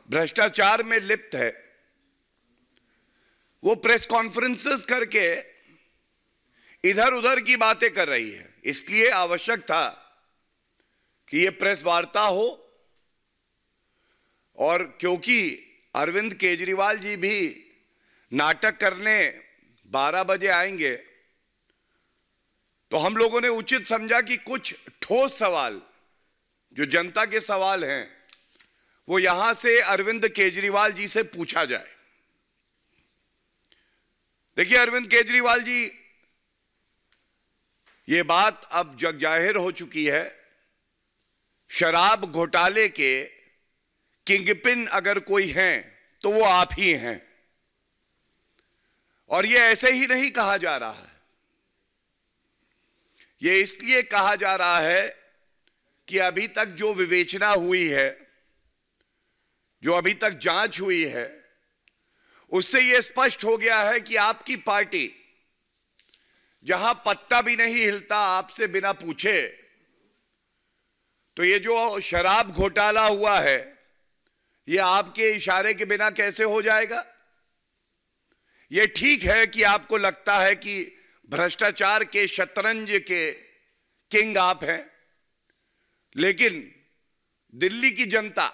भ्रष्टाचार में लिप्त है, वो प्रेस कॉन्फ्रेंसेस करके इधर उधर की बातें कर रही है। इसलिए आवश्यक था कि ये प्रेस वार्ता हो, और क्योंकि अरविंद केजरीवाल जी भी नाटक करने 12 बजे आएंगे, तो हम लोगों ने उचित समझा कि कुछ ठोस सवाल जो जनता के सवाल हैं वो यहां से अरविंद केजरीवाल जी से पूछा जाए। देखिए अरविंद केजरीवाल जी, ये बात अब जग जाहिर हो चुकी है, शराब घोटाले के किंगपिन अगर कोई हैं तो वो आप ही हैं। और ये ऐसे ही नहीं कहा जा रहा है, ये इसलिए कहा जा रहा है कि अभी तक जो विवेचना हुई है, जो अभी तक जांच हुई है, उससे यह स्पष्ट हो गया है कि आपकी पार्टी जहां पत्ता भी नहीं हिलता आपसे बिना पूछे, तो ये जो शराब घोटाला हुआ है ये आपके इशारे के बिना कैसे हो जाएगा। ये ठीक है कि आपको लगता है कि भ्रष्टाचार के शतरंज के किंग आप हैं, लेकिन दिल्ली की जनता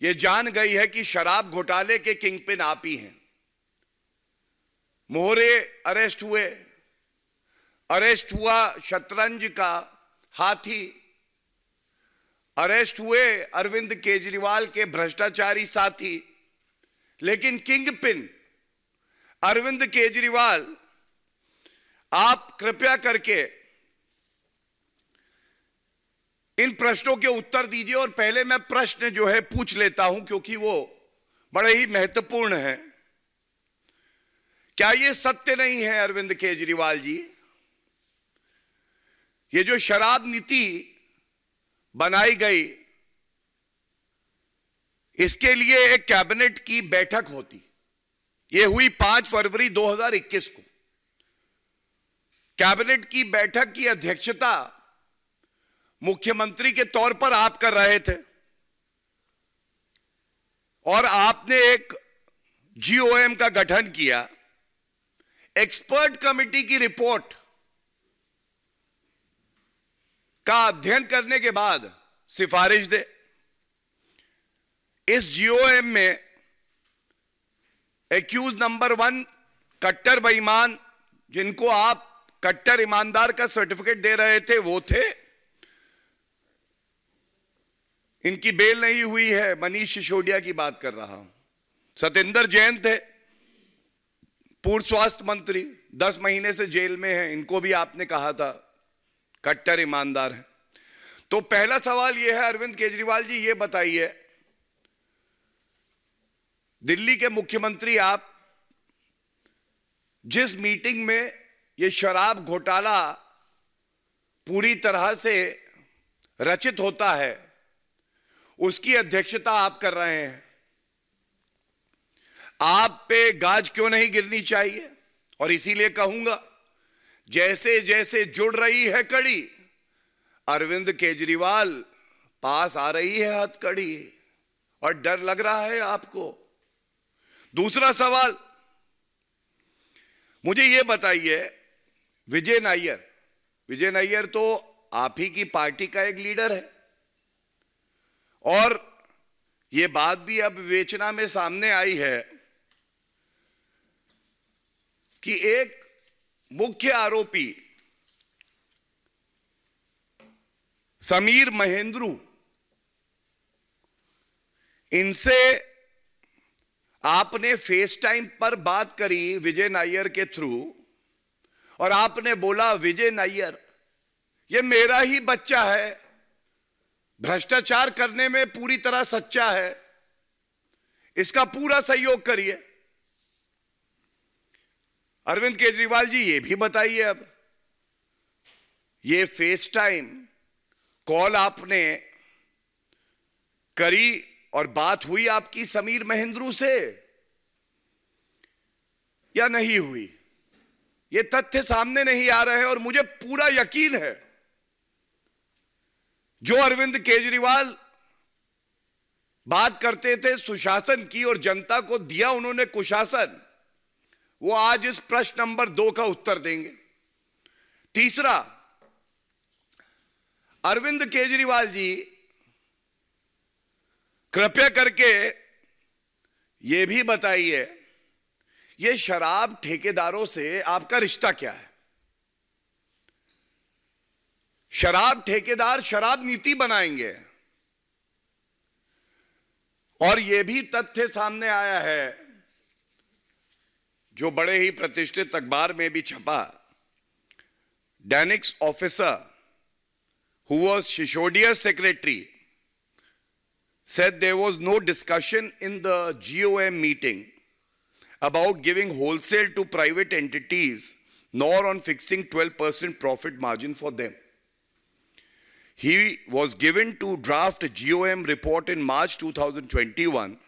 ये जान गई है कि शराब घोटाले के किंगपिन आप ही हैं। मोहरे अरेस्ट हुए, अरेस्ट हुआ शतरंज का हाथी, अरेस्ट हुए अरविंद केजरीवाल के भ्रष्टाचारी साथी, लेकिन किंगपिन अरविंद केजरीवाल, आप कृपया करके इन प्रश्नों के उत्तर दीजिए। और पहले मैं प्रश्न जो है पूछ लेता हूं क्योंकि वो बड़े ही महत्वपूर्ण है। क्या ये सत्य नहीं है अरविंद केजरीवाल जी, ये जो शराब नीति बनाई गई, इसके लिए एक कैबिनेट की बैठक होती, ये हुई 5 फरवरी 2021 को। कैबिनेट की बैठक की अध्यक्षता मुख्यमंत्री के तौर पर आप कर रहे थे, और आपने एक जीओएम का गठन किया, एक्सपर्ट कमेटी की रिपोर्ट का अध्ययन करने के बाद सिफारिश दे। इस जीओएम में एक्यूज नंबर 1 कट्टर बेईमान, जिनको आप कट्टर ईमानदार का सर्टिफिकेट दे रहे थे, वो थे, इनकी बेल नहीं हुई है, मनीष सिसोदिया की बात कर रहा हूं। सत्येंद्र जैन थे, पूर्व स्वास्थ्य मंत्री, 10 महीने से जेल में हैं, इनको भी आपने कहा था कट्टर ईमानदार है। तो पहला सवाल यह है अरविंद केजरीवाल जी, ये बताइए, दिल्ली के मुख्यमंत्री आप, जिस मीटिंग में ये शराब घोटाला पूरी तरह से रचित होता है, उसकी अध्यक्षता आप कर रहे हैं, आप पे गाज क्यों नहीं गिरनी चाहिए। और इसीलिए कहूंगा, जैसे जैसे जुड़ रही है कड़ी, अरविंद केजरीवाल पास आ रही है हथकड़ी, और डर लग रहा है आपको। दूसरा सवाल, मुझे यह बताइए, विजय नायर तो आप ही की पार्टी का एक लीडर है, और यह बात भी अब विवेचना में सामने आई है कि एक मुख्य आरोपी समीर महेंद्रू, इनसे आपने फेस टाइम पर बात करी विजय नायर के थ्रू, और आपने बोला, विजय नायर ये मेरा ही बच्चा है, भ्रष्टाचार करने में पूरी तरह सच्चा है, इसका पूरा सहयोग करिए। अरविंद केजरीवाल जी ये भी बताइए, अब ये फेस टाइम कॉल आपने करी और बात हुई आपकी समीर महेंद्रू से या नहीं हुई, ये तथ्य सामने नहीं आ रहे हैं। और मुझे पूरा यकीन है, जो अरविंद केजरीवाल बात करते थे सुशासन की और जनता को दिया उन्होंने कुशासन, वो आज इस प्रश्न नंबर 2 का उत्तर देंगे। तीसरा, अरविंद केजरीवाल जी कृपया करके ये भी बताइए, ये शराब ठेकेदारों से आपका रिश्ता क्या है? शराब ठेकेदार शराब नीति बनाएंगे, और यह भी तथ्य सामने आया है जो बड़े ही प्रतिष्ठित अखबार में भी छपा। डैनिक्स officer who was Shisodia's secretary said there was no discussion in the GOM meeting about giving wholesale to private entities nor on fixing 12% profit margin for them. He was given to draft a GOM report in March 2021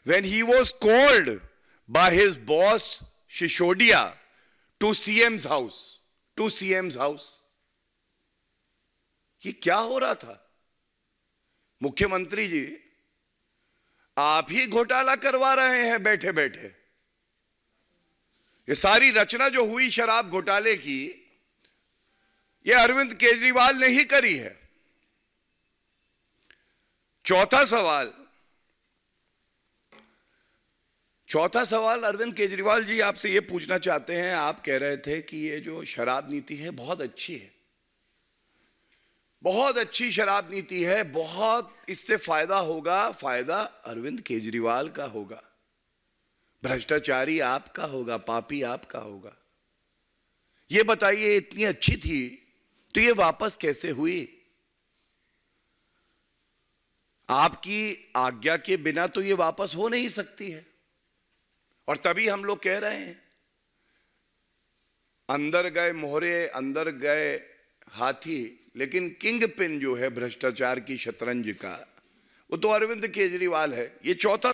when he was called by his boss Shishodia to CM's house. ये क्या हो रहा था? मुख्यमंत्री जी, आप ही घोटाला करवा रहे हैं बैठे बैठे। ये सारी रचना जो हुई शराब घोटाले की, ये अरविंद केजरीवाल ने ही करी है। चौथा सवाल अरविंद केजरीवाल जी आपसे ये पूछना चाहते हैं, आप कह रहे थे कि ये जो शराब नीति है बहुत अच्छी है, बहुत अच्छी शराब नीति है, बहुत इससे फायदा होगा, फायदा अरविंद केजरीवाल का होगा, भ्रष्टाचारी आपका होगा, पापी आपका होगा। ये बताइए, इतनी अच्छी थी तो ये वापस कैसे हुई? आपकी आज्ञा के बिना तो ये वापस हो नहीं सकती है। और तभी हम लोग कह रहे हैं, अंदर गए मोहरे, अंदर गए हाथी, लेकिन किंग पिन जो है भ्रष्टाचार की शतरंज का, वो तो अरविंद केजरीवाल है। ये चौथा